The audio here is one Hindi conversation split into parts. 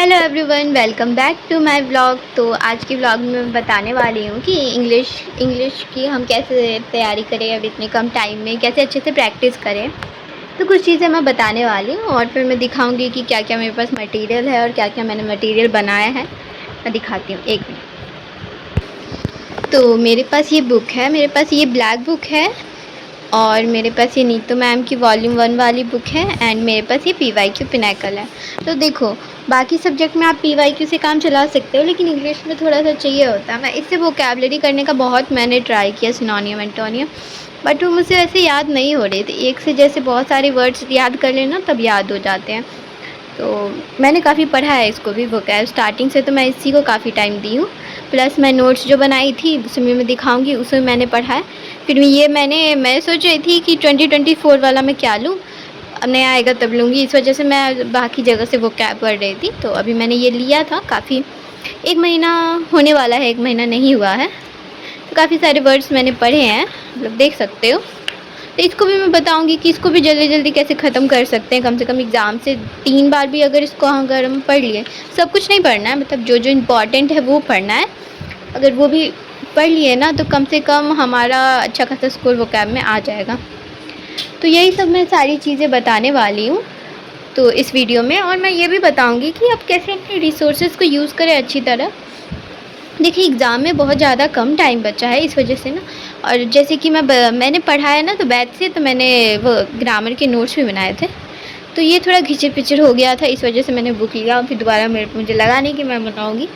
Hello everyone, welcome back to my vlog. तो आज की व्लॉग में मैं बताने वाली हूँ कि इंग्लिश की हम कैसे तैयारी करें, अब इतने कम टाइम में कैसे अच्छे से प्रैक्टिस करें। तो कुछ चीज़ें मैं बताने वाली हूँ और फिर मैं दिखाऊंगी कि क्या क्या मेरे पास मटेरियल है और क्या क्या मैंने मटेरियल बनाया है। मैं दिखाती हूँ, एक मिनट। तो मेरे पास ये बुक है, मेरे पास ये ब्लैक बुक है और मेरे पास ये नीतू मैम की वॉल्यूम 1 वाली बुक है एंड मेरे पास ये PYQ पिनैकल है। तो देखो, बाकी सब्जेक्ट में आप PYQ से काम चला सकते हो, लेकिन इंग्लिश में थोड़ा सा चाहिए होता है। मैं इससे वोकैबुलरी करने का बहुत मैंने ट्राई किया, सिनोनियम एंटोनियम, बट वो मुझसे ऐसे याद नहीं हो रहे थे। एक से जैसे बहुत सारे वर्ड्स याद कर लेना तब याद हो जाते हैं। तो मैंने काफ़ी पढ़ा है इसको भी, वोकैब स्टार्टिंग से, तो मैं इसी को काफ़ी टाइम दी हूँ। प्लस मैं नोट्स जो बनाई थी उसमें मैं दिखाऊंगी, उसमें मैंने पढ़ा है। फिर ये मैं सोच रही थी कि 2024 वाला मैं क्या लूँ, अब नया आएगा तब लूँगी। इस वजह से मैं बाकी जगह से वोकैब पढ़ रही थी। तो अभी मैंने ये लिया था, काफ़ी 1 महीना होने वाला है, 1 महीना नहीं हुआ है। तो काफ़ी सारे वर्ड्स मैंने पढ़े हैं, मतलब देख सकते हो। तो इसको भी मैं बताऊंगी कि इसको भी जल्दी जल्दी कैसे ख़त्म कर सकते हैं। कम से कम एग्ज़ाम से 3 बार भी अगर इसको अगर हम पढ़ लिए, सब कुछ नहीं पढ़ना है, मतलब जो जो इम्पॉर्टेंट है वो पढ़ना है। अगर वो भी पढ़ लिए ना तो कम से कम हमारा अच्छा खासा स्कोर वोकैब में आ जाएगा। तो यही सब मैं सारी चीज़ें बताने वाली हूँ तो इस वीडियो में। और मैं ये भी बताऊँगी कि आप कैसे अपने रिसोर्सेज को यूज़ करें अच्छी तरह। देखिए, एग्ज़ाम में बहुत ज़्यादा कम टाइम बचा है, इस वजह से ना, और जैसे कि मैंने पढ़ा है ना तो बैच से, तो मैंने वो ग्रामर के नोट्स भी बनाए थे। तो ये थोड़ा घिचर-पिचर हो गया था, इस वजह से मैंने बुक लिया और फिर दोबारा मुझे लगा नहीं कि मैं बनाऊँगी।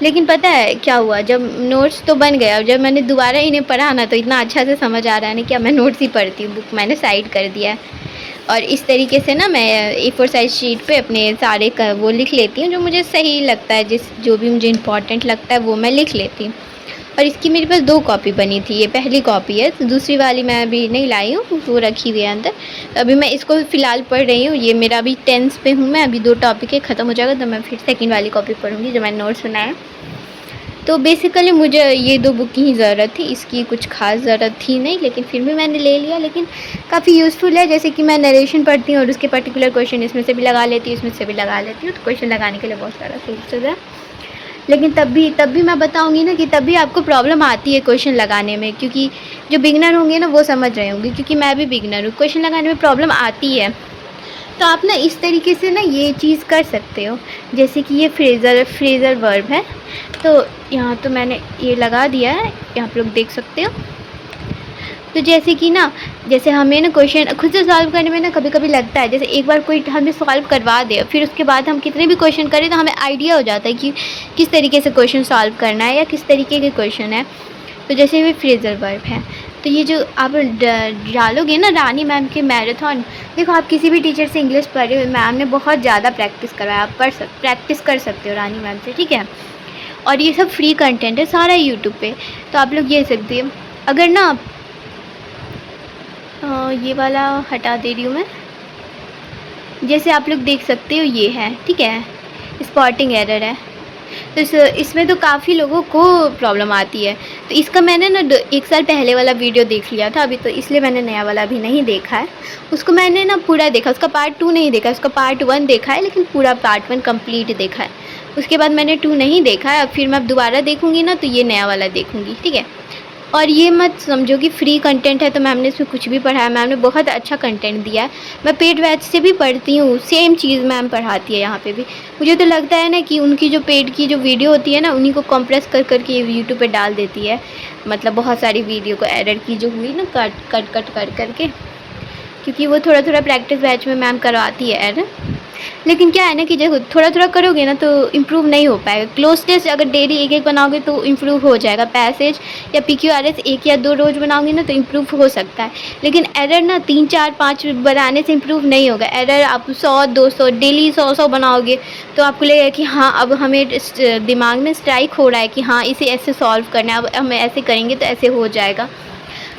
लेकिन पता है क्या हुआ, जब नोट्स तो बन गया, जब मैंने दोबारा इन्हें पढ़ा ना तो इतना अच्छा से समझ आ रहा है ना कि अब मैं नोट्स ही पढ़ती हूँ, बुक मैंने साइड कर दिया है। और इस तरीके से ना मैं A4 साइज़ शीट पे अपने सारे वो लिख लेती हूँ जो मुझे सही लगता है, जो भी मुझे इम्पोर्टेंट लगता है वो मैं लिख लेती हूँ। और इसकी मेरे पास 2 कॉपी बनी थी, ये पहली कॉपी है, तो दूसरी वाली मैं अभी नहीं लाई हूँ, वो रखी हुई है अंदर। तो अभी मैं इसको फ़िलहाल पढ़ रही हूँ, ये मेरा अभी 10th पे हूँ मैं, अभी 2 टॉपिक है, ख़त्म हो जाएगा तो मैं फिर सेकंड वाली कॉपी पढ़ूँगी जो मैंने नोट्स बनाया। तो बेसिकली मुझे ये 2 बुक की ही ज़रूरत थी, इसकी कुछ ख़ास ज़रूरत थी नहीं, लेकिन फिर भी मैंने ले लिया। लेकिन काफ़ी यूज़फुल है, जैसे कि मैं नरेशन पढ़ती हूँ और उसके पर्टिकुलर क्वेश्चन इसमें से भी लगा लेती हूँ, इसमें से भी लगा लेती हूँ, तो क्वेश्चन लगाने के लिए बहुत सारा सोर्सेज है। लेकिन तब भी मैं बताऊँगी ना कि तब भी आपको प्रॉब्लम आती है क्वेश्चन लगाने में, क्योंकि जो बिगिनर होंगे ना वो समझ रहे होंगे, क्योंकि मैं भी बिगिनर हूँ, क्वेश्चन लगाने में प्रॉब्लम आती है। तो आप ना इस तरीके से ना ये चीज़ कर सकते हो, जैसे कि ये फ्रेज़र वर्ब है, तो यहाँ तो मैंने ये लगा दिया है, यहाँ आप लोग देख सकते हो। तो जैसे कि ना, जैसे हमें ना क्वेश्चन खुद से सॉल्व करने में ना कभी कभी लगता है, जैसे एक बार कोई हमें सॉल्व करवा दे, फिर उसके बाद हम कितने भी क्वेश्चन करें तो हमें आइडिया हो जाता है कि किस तरीके से क्वेश्चन सॉल्व करना है या किस तरीके के क्वेश्चन है। तो जैसे ये फ्रेज़र वर्ब है, तो ये जो आप डालोगे ना रानी मैम के मैराथन, देखो आप किसी भी टीचर से इंग्लिश पढ़ रहे हो, मैम ने बहुत ज़्यादा प्रैक्टिस करवाया, आप प्रैक्टिस कर सकते हो रानी मैम से, ठीक है। और ये सब फ्री कंटेंट है सारा यूट्यूब पे, तो आप लोग ये सकते हो। अगर ना ये वाला हटा दे रही हूँ मैं, जैसे आप लोग देख सकते हो ये है, ठीक है, स्पॉटिंग एरर है। तो इसमें तो काफ़ी लोगों को प्रॉब्लम आती है। तो इसका मैंने ना 1 साल पहले वाला वीडियो देख लिया था अभी, तो इसलिए मैंने नया वाला अभी नहीं देखा है। उसको मैंने ना पूरा देखा, उसका पार्ट 2 नहीं देखा, उसका पार्ट 1 देखा है, लेकिन पूरा पार्ट 1 कंप्लीट देखा है। उसके बाद मैंने 2 नहीं देखा है। अब फिर मैं अब दोबारा देखूँगी ना तो ये नया वाला देखूँगी, ठीक है। और ये मत समझो कि फ्री कंटेंट है तो मैम ने इसमें कुछ भी पढ़ाया, मैम ने बहुत अच्छा कंटेंट दिया है। मैं पेड बैच से भी पढ़ती हूँ, सेम चीज़ मैम पढ़ाती है यहाँ पे भी। मुझे तो लगता है ना कि उनकी जो पेड की जो वीडियो होती है ना, उन्हीं को कंप्रेस कर करके यूट्यूब पे डाल देती है, मतलब बहुत सारी वीडियो को एडिट की जो हुई ना कट कर करके, क्योंकि वो थोड़ा थोड़ा प्रैक्टिस बैच में मैम करवाती है एडिट। लेकिन क्या है ना कि जब थोड़ा थोड़ा करोगे ना तो इम्प्रूव नहीं हो पाएगा। क्लोज टेस्ट अगर डेली एक एक बनाओगे तो इम्प्रूव हो जाएगा। पैसेज या PQRS 1 या 2 रोज़ बनाओगे ना तो इम्प्रूव हो सकता है। लेकिन एरर ना 3 4 5 बनाने से इम्प्रूव नहीं होगा। एरर आप 100 200 डेली 100 बनाओगे तो आपको लगेगा कि हाँ अब हमें दिमाग में स्ट्राइक हो रहा है कि हाँ इसे ऐसे सॉल्व करना है, अब हम ऐसे करेंगे तो ऐसे हो जाएगा।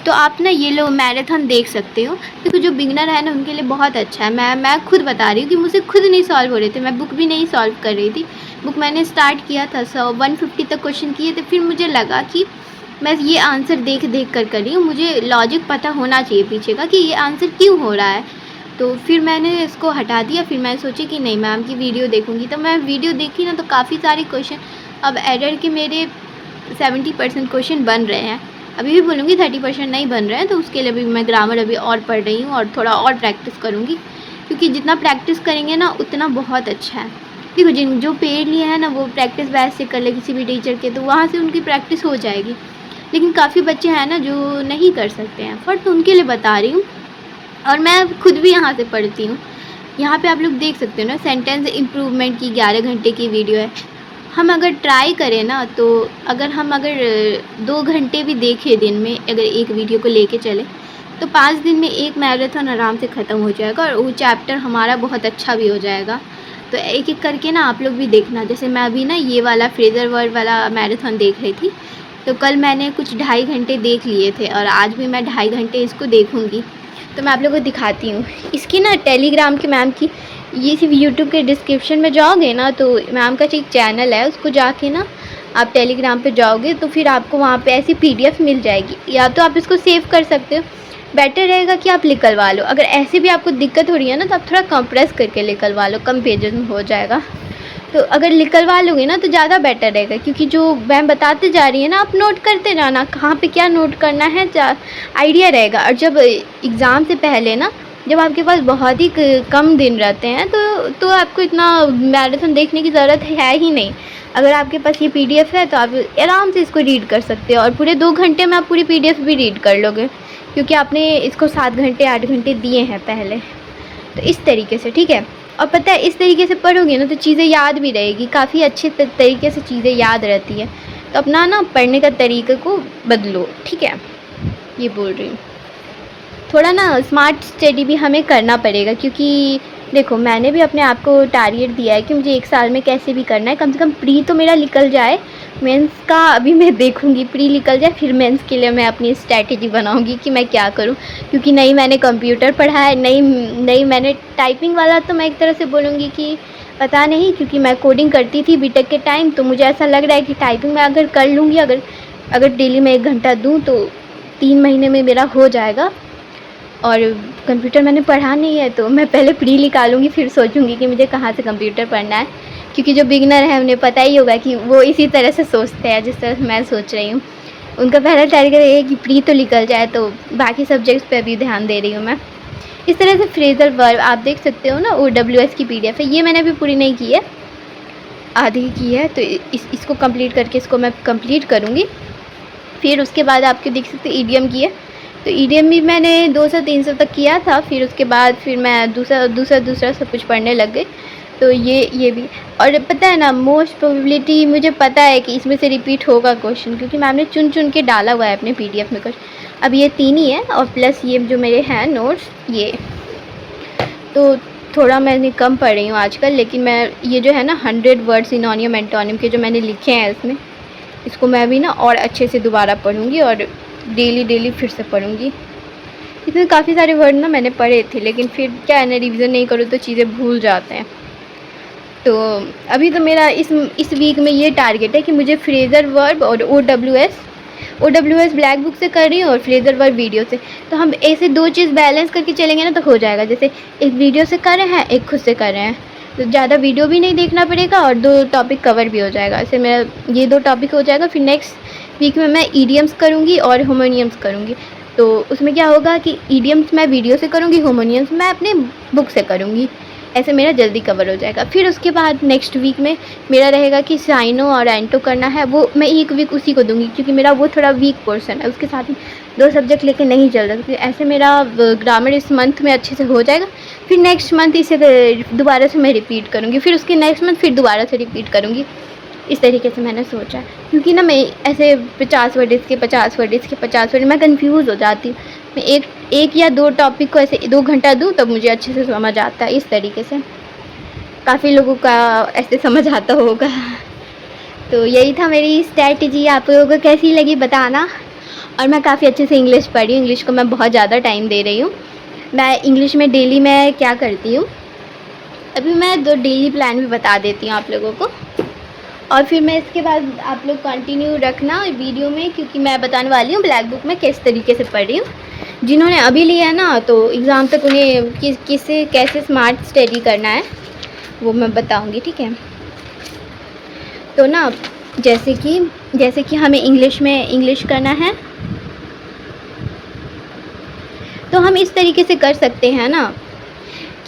तो आप ना ये लो मैराथन देख सकते हो, क्योंकि जो बिगनर है ना उनके लिए बहुत अच्छा है। मैं खुद बता रही हूँ कि मुझे खुद नहीं सॉल्व हो रहे थे, मैं बुक भी नहीं सॉल्व कर रही थी। बुक मैंने स्टार्ट किया था 150 तक क्वेश्चन किए थे, फिर मुझे लगा कि मैं ये आंसर देख देख कर रही हूँ, मुझे लॉजिक पता होना चाहिए पीछे का कि ये आंसर क्यों हो रहा है। तो फिर मैंने इसको हटा दिया। फिर मैं सोची कि नहीं, मैम की वीडियो देखूँगी। तो मैं वीडियो देखी ना, तो काफ़ी सारे क्वेश्चन अब एरर के मेरे 70% क्वेश्चन बन रहे हैं। अभी भी बोलूँगी 30% नहीं बन रहे हैं, तो उसके लिए भी मैं ग्रामर अभी और पढ़ रही हूँ और थोड़ा और प्रैक्टिस करूँगी, क्योंकि जितना प्रैक्टिस करेंगे ना उतना बहुत अच्छा है। देखो, जिन जो पेड लिए हैं ना, वो प्रैक्टिस बैच से कर ले किसी भी टीचर के, तो वहाँ से उनकी प्रैक्टिस हो जाएगी। लेकिन काफ़ी बच्चे हैं ना जो नहीं कर सकते हैं एफर्ट, तो उनके लिए बता रही हूँ। और मैं खुद भी यहाँ से पढ़ती हूँ। यहाँ पे आप लोग देख सकते हो ना, सेंटेंस इम्प्रूवमेंट की 11 घंटे की वीडियो है। हम अगर ट्राई करें ना, तो अगर 2 घंटे भी देखें दिन में, अगर एक वीडियो को लेके चले, तो 5 दिन में एक मैराथन आराम से ख़त्म हो जाएगा और वो चैप्टर हमारा बहुत अच्छा भी हो जाएगा। तो एक एक करके ना आप लोग भी देखना। जैसे मैं अभी ना ये वाला फ्रेज़र वर्ड वाला मैराथन देख रही थी, तो कल मैंने कुछ 2.5 घंटे देख लिए थे और आज भी मैं 2.5 घंटे इसको देखूँगी। तो मैं आप लोगों को दिखाती हूँ इसकी ना, टेलीग्राम के मैम की, ये सिर्फ यूट्यूब के डिस्क्रिप्शन में जाओगे ना, तो मैम का एक चैनल है, उसको जाके ना आप टेलीग्राम पे जाओगे, तो फिर आपको वहाँ पे ऐसी PDF मिल जाएगी। या तो आप इसको सेव कर सकते हो, बेटर रहेगा कि आप निकलवा लो। अगर ऐसे भी आपको दिक्कत हो रही है ना, तो आप थोड़ा कंप्रेस करके निकलवा लो, कम पेजेस में हो जाएगा। तो अगर निकलवा लोगे ना तो ज़्यादा बेटर रहेगा, क्योंकि जो मैम बताते जा रही है ना, आप नोट करते जाना, कहाँ पे क्या नोट करना है, आइडिया रहेगा। और जब एग्ज़ाम से पहले ना, जब आपके पास बहुत ही कम दिन रहते हैं, तो आपको इतना मैराथन देखने की ज़रूरत है ही नहीं। अगर आपके पास ये PDF है, तो आप आराम से इसको रीड कर सकते हो और पूरे 2 घंटे में आप पूरी PDF भी रीड कर लोगे, क्योंकि आपने इसको 7 घंटे 8 घंटे दिए हैं पहले। तो इस तरीके से, ठीक है। और पता है, इस तरीके से पढ़ोगे ना तो चीज़ें याद भी रहेगी, काफ़ी अच्छे तरीके से चीज़ें याद रहती है। तो अपना ना पढ़ने का तरीके को बदलो, ठीक है, ये बोल रही हूँ। थोड़ा ना स्मार्ट स्टडी भी हमें करना पड़ेगा, क्योंकि देखो, मैंने भी अपने आप को टारगेट दिया है कि मुझे 1 साल में कैसे भी करना है, कम से कम प्री तो मेरा निकल जाए। मेंस का अभी मैं देखूँगी, प्री निकल जाए, फिर मेंस के लिए मैं अपनी स्ट्रैटेजी बनाऊँगी कि मैं क्या करूँ। क्योंकि नहीं मैंने कंप्यूटर पढ़ा है, नहीं मैंने टाइपिंग वाला, तो मैं एक तरह से बोलूँगी कि पता नहीं, क्योंकि मैं कोडिंग करती थी बीटेक के टाइम, तो मुझे ऐसा लग रहा है कि टाइपिंग मैं अगर कर लूँगी, अगर डेली में 1 घंटा दूँ, तो 3 महीने में मेरा हो जाएगा। और कंप्यूटर मैंने पढ़ा नहीं है, तो मैं पहले प्री निकालूँगी, फिर सोचूँगी कि मुझे कहाँ से कंप्यूटर पढ़ना है। क्योंकि जो बिगिनर है उन्हें पता ही होगा कि वो इसी तरह से सोचते हैं जिस तरह से मैं सोच रही हूँ। उनका पहला टारगेट ये है कि प्री तो निकल जाए, तो बाकी सब्जेक्ट्स पे भी ध्यान दे रही हूँ मैं। इस तरह से फ्रेजल वर्ब आप देख सकते हो ना, OWS की PDF है। ये मैंने अभी पूरी नहीं की है, आधी की है, तो इसको कंप्लीट करके इसको मैं कंप्लीट करूँगी। फिर उसके बाद आपके देख सकते ईडीएम की है, तो ईडीएम भी मैंने 200-300 तक किया था। फिर उसके बाद फिर मैं दूसरा सब कुछ पढ़ने लग गई। तो ये भी, और पता है ना, मोस्ट प्रोबेबिलिटी मुझे पता है कि इसमें से रिपीट होगा क्वेश्चन, क्योंकि मैम ने चुन के डाला हुआ है अपने PDF में कुछ। अब ये 3 ही है, और प्लस ये जो मेरे हैं नोट्स, ये तो थोड़ा मैंने कम पढ़ रही हूँ आजकल। लेकिन मैं ये जो है ना 100 वर्ड सिनोनियम एंटोनिम के जो मैंने लिखे हैं इसमें, इसको मैं भी ना और अच्छे से दोबारा पढ़ूँगी और डेली फिर से पढ़ूँगी। इसमें काफ़ी सारे वर्ड ना मैंने पढ़े थे, लेकिन फिर क्या है ना, रिवीजन नहीं करो तो चीज़ें भूल जाते हैं। तो अभी तो मेरा इस वीक में ये टारगेट है कि मुझे फ्रेजर वर्ब और OWS ब्लैक बुक से कर रही हूँ और फ्रेजर वर्ब वीडियो से। तो हम ऐसे 2 चीज़ बैलेंस करके चलेंगे ना तो हो जाएगा। जैसे एक वीडियो से कर रहे हैं, एक खुद से कर रहे हैं, तो ज़्यादा वीडियो भी नहीं देखना पड़ेगा और 2 टॉपिक कवर भी हो जाएगा। ऐसे मेरा ये 2 टॉपिक हो जाएगा। फिर नेक्स्ट वीक में मैं ईडियम्स करूँगी और होमोनियम्स करूँगी। तो उसमें क्या होगा कि ईडियम्स मैं वीडियो से करूँगी, होमोनियम्स मैं अपने बुक से करूँगी। ऐसे मेरा जल्दी कवर हो जाएगा। फिर उसके बाद नेक्स्ट वीक में मेरा रहेगा कि साइनो और एंटो करना है, वो मैं एक वीक उसी को दूंगी, क्योंकि मेरा वो थोड़ा वीक पोर्शन है। उसके साथ में 2 सब्जेक्ट लेके नहीं चल रहा, क्योंकि ऐसे मेरा ग्रामर इस मंथ में अच्छे से हो जाएगा। फिर नेक्स्ट मंथ इसे दोबारा से मैं रिपीट करूँगी, फिर उसके नेक्स्ट मंथ फिर दोबारा से रिपीट करूँगी। इस तरीके से मैंने सोचा, क्योंकि ना मैं ऐसे 50 वर्ड इसके मैं कंफ्यूज हो जाती हूँ। मैं एक या 2 टॉपिक को ऐसे 2 घंटा दूँ तब मुझे अच्छे से समझ आता है। इस तरीके से काफ़ी लोगों का ऐसे समझ आता होगा। तो यही था मेरी स्ट्रैटेजी। आप लोगों को कैसी लगी बताना। और मैं काफ़ी अच्छे से इंग्लिश पढ़ी हूँ, इंग्लिश को मैं बहुत ज़्यादा टाइम दे रही हूँ। मैं इंग्लिश में डेली मैं क्या करती हूँ, अभी मैं 2 डेली प्लान भी बता देती हूँ आप लोगों को, और फिर मैं इसके बाद आप लोग कंटिन्यू रखना वीडियो में, क्योंकि मैं बताने वाली हूँ ब्लैक बुक में किस तरीके से पढ़ रही हूँ। जिन्होंने अभी लिया है ना, तो एग्ज़ाम तक उन्हें किससे कैसे स्मार्ट स्टडी करना है वो मैं बताऊंगी, ठीक है। तो ना जैसे कि हमें इंग्लिश करना है, तो हम इस तरीके से कर सकते हैं ना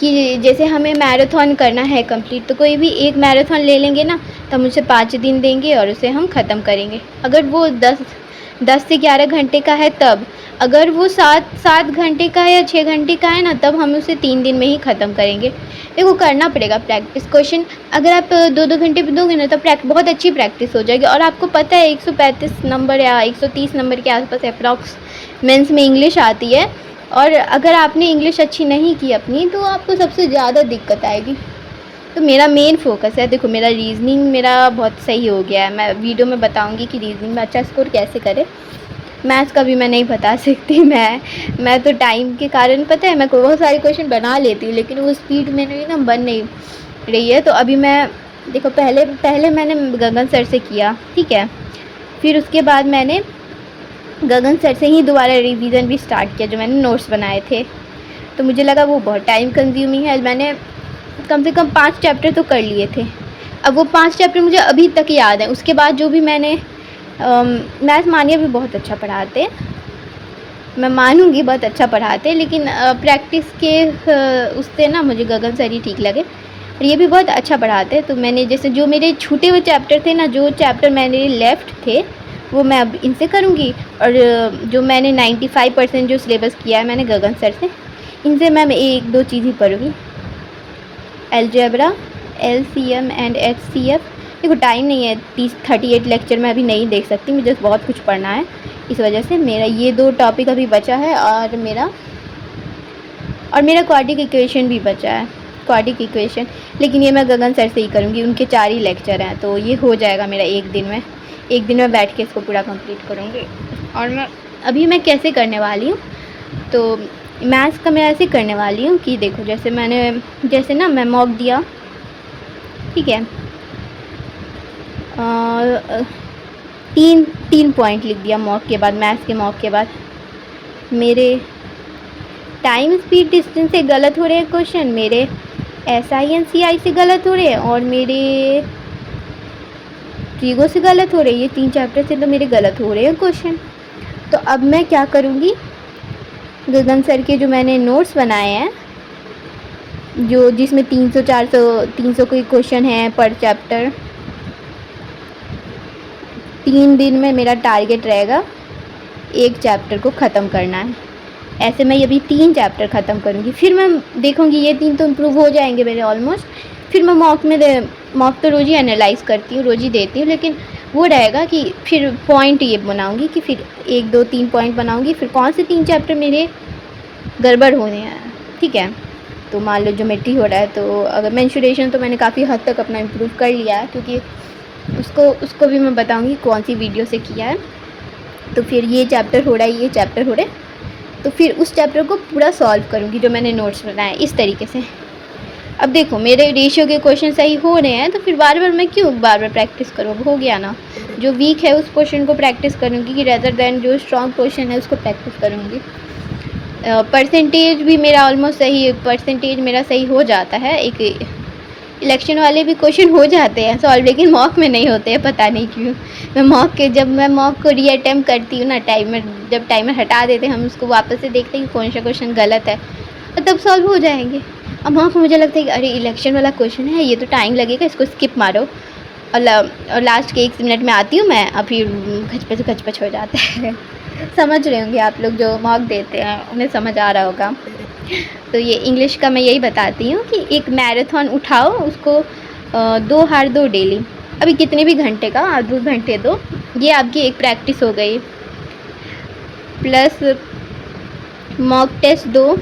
कि जैसे हमें मैराथन करना है कंप्लीट, तो कोई भी एक मैराथन ले लेंगे ना, तो हम उसे 5 दिन देंगे और उसे हम ख़त्म करेंगे। अगर वो 10 से 11 घंटे का है तब, अगर वो 7 घंटे का है या 6 घंटे का है ना, तब हम उसे 3 दिन में ही ख़त्म करेंगे। देखो करना पड़ेगा प्रैक्टिस। क्वेश्चन अगर आप 2-2 घंटे पे दोगे ना, तो बहुत अच्छी प्रैक्टिस हो जाएगी। और आपको पता है 135 नंबर या 130 नंबर के आसपास अप्रॉक्स मेंस में इंग्लिश आती है। और अगर आपने इंग्लिश अच्छी नहीं की अपनी, तो आपको सबसे ज़्यादा दिक्कत आएगी। तो मेरा मेन फोकस है, देखो मेरा रीजनिंग मेरा बहुत सही हो गया है। मैं वीडियो में बताऊंगी कि रीजनिंग में अच्छा स्कोर कैसे करें। मैथ्स का भी मैं नहीं बता सकती। मैं तो टाइम के कारण, पता है, मैं बहुत सारे क्वेश्चन बना लेती हूँ, लेकिन वो स्पीड मेरी ना बन नहीं रही है। तो अभी मैं देखो पहले मैंने गगन सर से किया, ठीक है। फिर उसके बाद मैंने गगन सर से ही दोबारा रिवीजन भी स्टार्ट किया, जो मैंने नोट्स बनाए थे। तो मुझे लगा वो बहुत टाइम कंज्यूमिंग है। मैंने कम से कम 5 चैप्टर तो कर लिए थे। अब वो 5 चैप्टर मुझे अभी तक याद है। उसके बाद जो भी मैंने मैथ्स मानिए भी बहुत अच्छा पढ़ाते, मैं मानूंगी बहुत अच्छा पढ़ाते, लेकिन प्रैक्टिस के उससे ना मुझे गगन सर ही ठीक लगे। और ये भी बहुत अच्छा पढ़ाते। तो मैंने जैसे जो मेरे छूटे हुए चैप्टर थे ना, जो चैप्टर मैंने लेफ़्ट थे, वो मैं अब इनसे करूँगी। और जो मैंने 95% जो सिलेबस किया है मैंने गगन सर से, इनसे मैं 1-2 चीज़ ही पढ़ूँगी। Algebra, LCM and HCF। देखो टाइम नहीं है, 38 लेक्चर मैं अभी नहीं देख सकती, मुझे बहुत कुछ पढ़ना है। इस वजह से मेरा ये 2 टॉपिक अभी बचा है। और मेरा क्वाड्रिक इक्वेशन भी बचा है, क्वाड्रिक इक्वेशन। लेकिन ये मैं गगन सर से ही करूँगी, उनके 4 ही लेक्चर हैं, तो ये हो जाएगा मेरा एक दिन में बैठ के इसको पूरा कंप्लीट करूँगी। और मैं कैसे करने वाली हूँ, तो मैथ्स का मैं ऐसे करने वाली हूँ कि देखो जैसे ना मैं मॉक दिया, ठीक है। 3 पॉइंट लिख दिया मॉक के बाद, मैथ्स के मॉक के बाद। मेरे टाइम स्पीड डिस्टेंस से गलत हो रहे हैं क्वेश्चन, मेरे SI and CI से गलत हो रहे हैं, और मेरे ट्रिगो से गलत हो रहे हैं। ये 3 चैप्टर से तो मेरे गलत हो रहे हैं क्वेश्चन। तो अब मैं क्या करूँगी, गगन सर के जो मैंने नोट्स बनाए हैं, जो जिसमें 300 कोई क्वेश्चन है पर चैप्टर, 3 दिन में मेरा टारगेट रहेगा एक चैप्टर को ख़त्म करना है। ऐसे मैं अभी 3 चैप्टर ख़त्म करूँगी, फिर मैं देखूँगी ये 3 तो इम्प्रूव हो जाएंगे मेरे ऑलमोस्ट। फिर मैं मॉक तो रोज़ ही एनालाइज़ करती हूँ, रोज़ ही देती हूँ, लेकिन वो रहेगा कि फिर पॉइंट ये बनाऊँगी कि फिर 1-2-3 पॉइंट बनाऊँगी, फिर कौन से 3 चैप्टर मेरे गड़बड़ होने हैं, ठीक है। तो मान लो ज्योमेट्री हो रहा है, तो अगर मेंसुरेशन तो मैंने काफ़ी हद तक अपना इम्प्रूव कर लिया है, क्योंकि उसको भी मैं बताऊँगी कौन सी वीडियो से किया है। तो फिर ये चैप्टर हो रहा है, ये चैप्टर हो रहा है, तो फिर उस चैप्टर को पूरा सॉल्व करूँगी जो मैंने नोट्स बनाए, इस तरीके से। अब देखो मेरे रेशियो के क्वेश्चन सही हो रहे हैं, तो फिर बार बार प्रैक्टिस करो, हो गया ना। जो वीक है उस क्वेश्चन को प्रैक्टिस करूँगी कि रेदर देन जो स्ट्रॉन्ग क्वेश्चन है उसको प्रैक्टिस करूँगी। परसेंटेज भी मेरा ऑलमोस्ट परसेंटेज मेरा सही हो जाता है। एक इलेक्शन वाले भी क्वेश्चन हो जाते हैं सॉल्व, लेकिन मॉक में नहीं होते हैं, पता नहीं क्यों। जब मैं मॉक को रीअटेम्प्ट करती हूँ ना, जब टाइमर हटा देते हैं हम, उसको वापस से देखते हैं कि कौन सा क्वेश्चन गलत है, और तब सॉल्व हो जाएंगे। अब मॉक में मुझे लगता है कि अरे इलेक्शन वाला क्वेश्चन है, ये तो टाइम लगेगा, इसको स्किप मारो। और लास्ट के 1 मिनट में आती हूँ मैं, और फिर खचपच हो जाता है। समझ रहे होंगे आप लोग जो मॉक देते हैं, उन्हें समझ आ रहा होगा। तो ये इंग्लिश का मैं यही बताती हूँ कि एक मैराथन उठाओ, उसको 2 हार दो डेली। अभी कितने भी घंटे का, 2 घंटे दो, ये आपकी एक प्रैक्टिस हो गई। प्लस मॉक टेस्ट दो,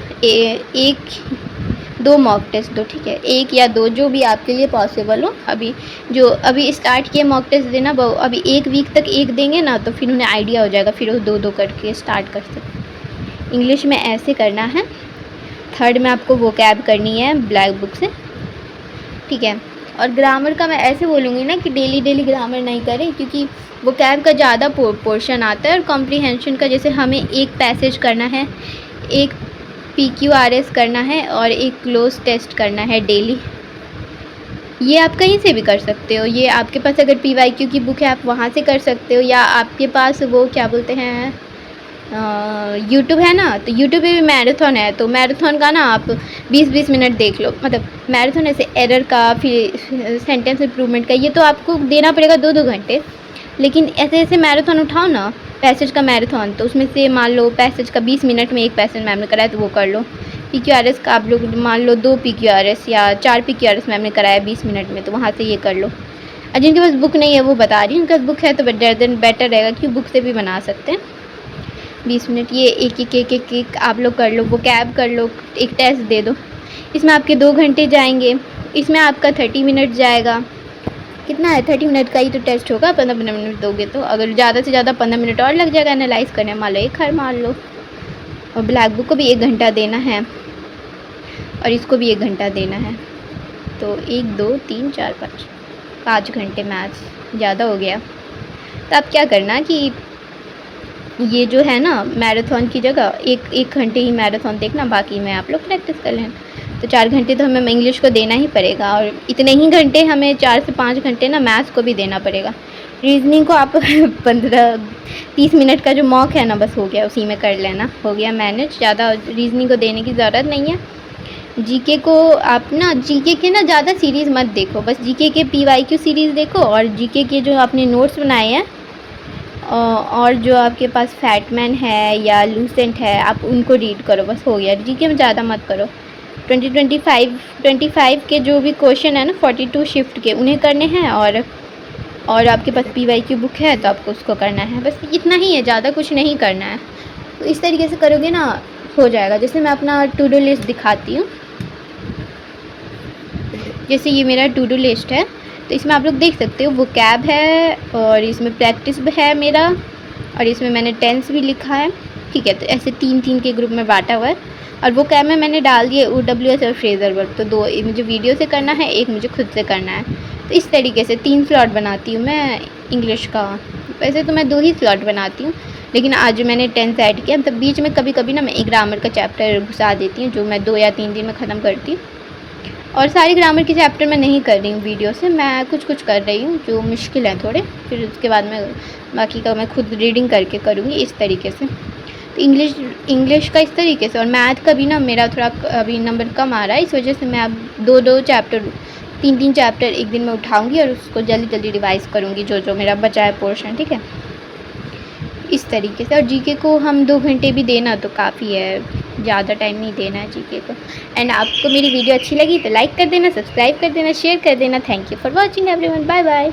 2 मॉक टेस्ट दो, ठीक है, 1 या 2 जो भी आपके लिए पॉसिबल हो। अभी स्टार्ट किए मॉक टेस्ट देना, अभी 1 वीक तक 1 देंगे ना, तो फिर उन्हें आइडिया हो जाएगा, फिर वो 2-2 करके स्टार्ट कर सकते। इंग्लिश में ऐसे करना है। 3rd में आपको वोकैब करनी है ब्लैक बुक से, ठीक है। और ग्रामर का मैं ऐसे बोलूँगी ना कि डेली ग्रामर नहीं करें, क्योंकि वोकैब का ज़्यादा पोर्शन आता है। और कॉम्प्रीहेंशन का जैसे हमें एक पैसेज करना है, एक PQRS करना है और एक क्लोज टेस्ट करना है डेली। ये आप कहीं से भी कर सकते हो। ये आपके पास अगर PYQ की बुक है आप वहाँ से कर सकते हो, या आपके पास वो क्या बोलते हैं यूट्यूब है ना, तो यूट्यूब पे भी मैराथन है, तो मैराथन का ना आप 20-20 मिनट देख लो। मतलब मैराथन ऐसे एरर का, फिर सेंटेंस इम्प्रूवमेंट का, ये तो आपको देना पड़ेगा 2-2 घंटे। लेकिन ऐसे ऐसे मैराथन उठाओ ना, पैसेज का मैराथन, तो उसमें से मान लो पैसेज का 20 मिनट में एक पैसेज मैम ने कराया तो वो कर लो। PQRS का आप लोग मान लो 2 PQRS या 4 PQRS मैम ने कराया 20 मिनट में, तो वहाँ से ये कर लो। और जिनके पास बुक नहीं है वो बता रही हूँ, उनके पास बुक है तो बेटर रहेगा कि बुक से भी बना सकते हैं। 20 मिनट ये एक आप लोग कर लो, वो कैब कर लो, एक टेस्ट दे दो। इसमें आपके 2 घंटे जाएंगे, इसमें आपका 30 मिनट जाएगा। कितना है, 30 मिनट का ही तो टेस्ट होगा, 15-15 मिनट दोगे तो। अगर ज़्यादा से ज़्यादा 15 मिनट और लग जाएगा एनालाइज करने, मान लो 1 हर मान लो। और ब्लैक बुक को भी 1 घंटा देना है और इसको भी 1 घंटा देना है, तो 1 2 3 4 5 घंटे मैथ्स ज़्यादा हो गया। तो आप क्या करना कि ये जो है ना मैराथन की जगह एक घंटे ही मैराथन देखना, बाकी में आप लोग प्रैक्टिस कर लेना। तो 4 घंटे तो हमें इंग्लिश को देना ही पड़ेगा, और इतने ही घंटे हमें 4 से 5 घंटे ना मैथ्स को भी देना पड़ेगा। रीजनिंग को आप 15-30 मिनट का जो मॉक है ना, बस हो गया, उसी में कर लेना, हो गया मैनेज। ज़्यादा रीजनिंग को देने की ज़रूरत नहीं है। जीके को आप ना, जीके के ना ज़्यादा सीरीज़ मत देखो, बस जीके के PYQ सीरीज़ देखो, और जीके के जो आपने नोट्स बनाए हैं और जो आपके पास फैटमैन है या लूसेंट है आप उनको रीड करो, बस हो गया। जीके में ज़्यादा मत करो। 25 के जो भी क्वेश्चन है ना 42 शिफ्ट के, उन्हें करने हैं, और आपके पास PYQ बुक है तो आपको उसको करना है, बस इतना ही है, ज़्यादा कुछ नहीं करना है। तो इस तरीके से करोगे ना हो जाएगा। जैसे मैं अपना टू डू लिस्ट दिखाती हूँ, जैसे ये मेरा टू डू लिस्ट है, तो इसमें आप लोग देख सकते हो वो कैब है, और इसमें प्रैक्टिस भी है मेरा, और इसमें मैंने टेंस भी लिखा है, ठीक है। तो ऐसे 3-3 के ग्रुप में बांटा हुआ है, और वो कैब में मैंने डाल दिए OWS और फ्रेजर वर्क, तो 2 मुझे वीडियो से करना है, 1 मुझे खुद से करना है। तो इस तरीके से 3 स्लॉट बनाती हूँ मैं इंग्लिश का। वैसे तो मैं 2 ही स्लॉट बनाती हूँ, लेकिन आज मैंने टेंस ऐड किया, तब बीच में कभी कभी ना मैं एक ग्रामर का चैप्टर घुसा देती हूँ, जो मैं 2 या 3 दिन में ख़त्म करती हूँ। और सारी ग्रामर के चैप्टर मैं नहीं कर रही हूँ वीडियो से, मैं कुछ कुछ कर रही हूँ जो मुश्किल है थोड़े, फिर उसके बाद मैं बाकी का मैं खुद रीडिंग करके करूँगी इस तरीके से। तो इंग्लिश का इस तरीके से, और मैथ का भी ना मेरा थोड़ा अभी नंबर कम आ रहा है, इस वजह से मैं अब 2-2 चैप्टर 3-3 चैप्टर एक दिन में उठाऊँगी और उसको जल्दी जल्दी रिवाइज़ करूँगी, जो जो मेरा बचा है पोर्शन, ठीक है, इस तरीके से। और जीके को हम 2 घंटे भी देना तो काफ़ी है, ज़्यादा टाइम नहीं देना है जीके को। एंड आपको मेरी वीडियो अच्छी लगी तो लाइक कर देना, सब्सक्राइब कर देना, शेयर कर देना। Thank you for watching everyone, bye bye.